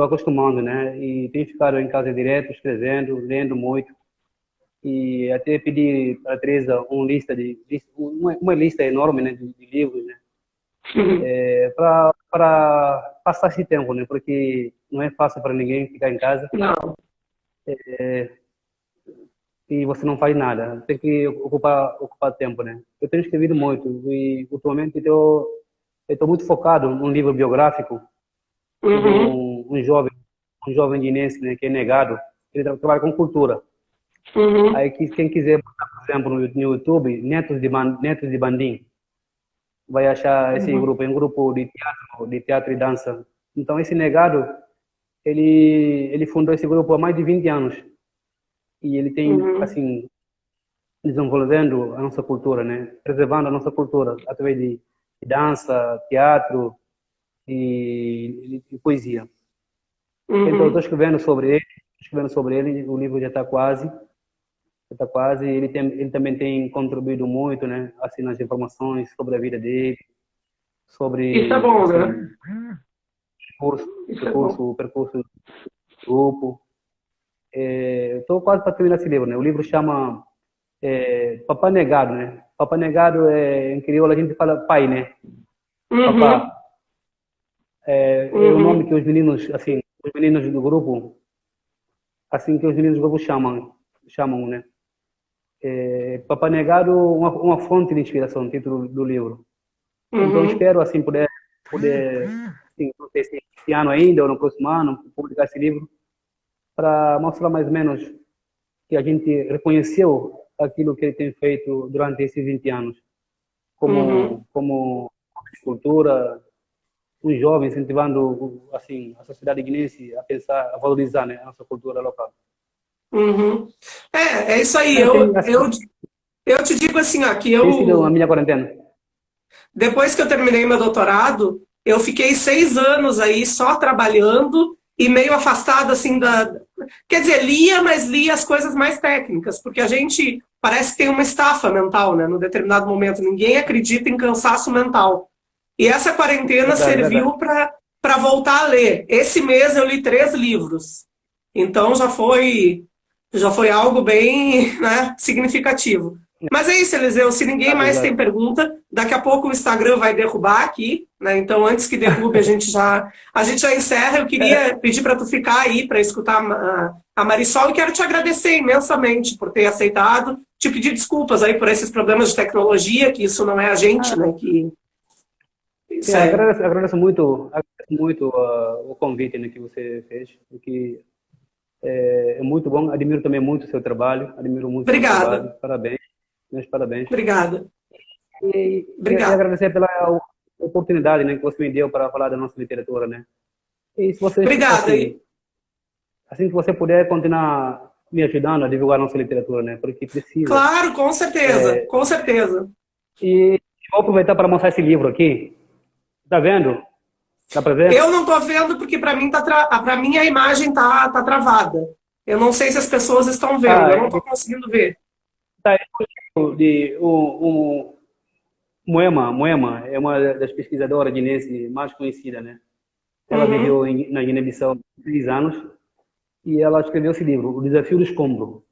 acostumando, né? E tenho ficado em casa direto, escrevendo, lendo muito. E até pedi para a Teresa uma lista enorme, né, de livros, né? Para passar esse tempo, né? Porque não é fácil para ninguém ficar em casa Não. e você não faz nada. Tem que ocupar tempo, né? Eu tenho escrevido muito e ultimamente eu estou muito focado num livro biográfico de Uhum. um jovem guinense, né, que é negado. Ele trabalha com cultura. Uhum. Aí quem quiser, por exemplo, no YouTube, Netos de Bandim, vai achar esse Uhum. grupo, é um grupo de teatro e dança. Então esse negado, ele fundou esse grupo há mais de 20 anos e ele tem, Uhum. assim, desenvolvendo a nossa cultura, né? Preservando a nossa cultura através de dança, teatro e poesia. Então, Uhum. escrevendo sobre ele, o livro já está quase. Ele também tem contribuído muito, né? Assim, nas informações sobre a vida dele, Isso é sobre, bom, né? assim, Isso é bom. percurso do grupo. Estou quase para terminar esse livro, né? O livro chama Papá Negado, né? Papá Negado em crioulo a gente fala pai, né? Uhum. Papá é o nome Uhum. que os meninos do grupo, assim que os meninos do grupo chamam, né? Papá Negado, uma fonte de inspiração, título do livro. Então Uhum. espero assim poder assim, não sei se esse ano ainda ou no próximo ano publicar esse livro para mostrar mais ou menos que a gente reconheceu aquilo que ele tem feito durante esses 20 anos Uhum. como cultura, um jovem incentivando assim a sociedade guinense a pensar, a valorizar, né, a nossa cultura local. Uhum. É isso aí. Assim, Eu te digo assim, ó, que tem sido a eu, minha quarentena. depois que eu terminei meu doutorado, eu fiquei 6 anos aí só trabalhando e meio afastada assim da. Quer dizer, lia, mas lia as coisas mais técnicas, porque a gente parece que tem uma estafa mental, né? No determinado momento, ninguém acredita em cansaço mental. E essa quarentena Verdade, serviu verdade. para voltar a ler. Esse mês eu li 3 livros. Então já foi algo bem, né, significativo. Mas é isso, Eliseu. Se ninguém mais tem pergunta, daqui a pouco o Instagram vai derrubar aqui, né? Então, antes que derrube, a gente já encerra. Eu queria pedir para tu ficar aí para escutar a Marisol e quero te agradecer imensamente por ter aceitado. Te pedir desculpas aí por esses problemas de tecnologia, que isso não é a gente, né? Agradeço muito o convite, né, que você fez, porque é muito bom. Admiro também muito o seu trabalho. Admiro muito o seu trabalho. Parabéns. Meus parabéns. Obrigada. E agradecer pela oportunidade, né, que você me deu para falar da nossa literatura, né? E se você, Obrigada. Assim que você puder continuar me ajudando a divulgar a nossa literatura, né? Porque precisa. Claro, com certeza, com certeza. E vou aproveitar para mostrar esse livro aqui. Tá vendo? Dá para ver? Eu não tô vendo porque para mim para mim a imagem tá travada. Eu não sei se as pessoas estão vendo, eu não tô conseguindo ver. Tá, de Moema é uma das pesquisadoras guinenses mais conhecidas, né? Ela viveu na Guiné-Bissau 3 anos e ela escreveu esse livro, O Desafio do Escombro.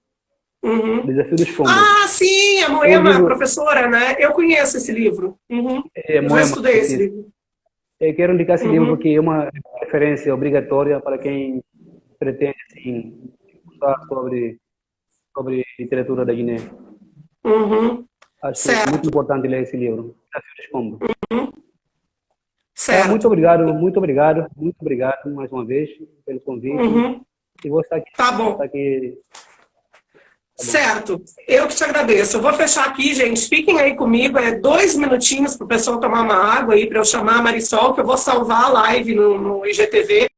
O Desafio do Escombro. Ah, sim, a Moema, professora, né? Eu conheço esse livro. Eu já estudei esse livro. Eu quero indicar esse livro porque é uma referência obrigatória para quem pretende assim, estudar sobre literatura da Guiné. Acho que é muito importante ler esse livro, Desafio do Escombro. Certo. Muito obrigado mais uma vez pelo convite. E vou estar aqui. Tá bom. Certo. Eu que te agradeço. Eu vou fechar aqui, gente. Fiquem aí comigo. 2 minutinhos para o pessoal tomar uma água aí para eu chamar a Marisol, que eu vou salvar a live no IGTV.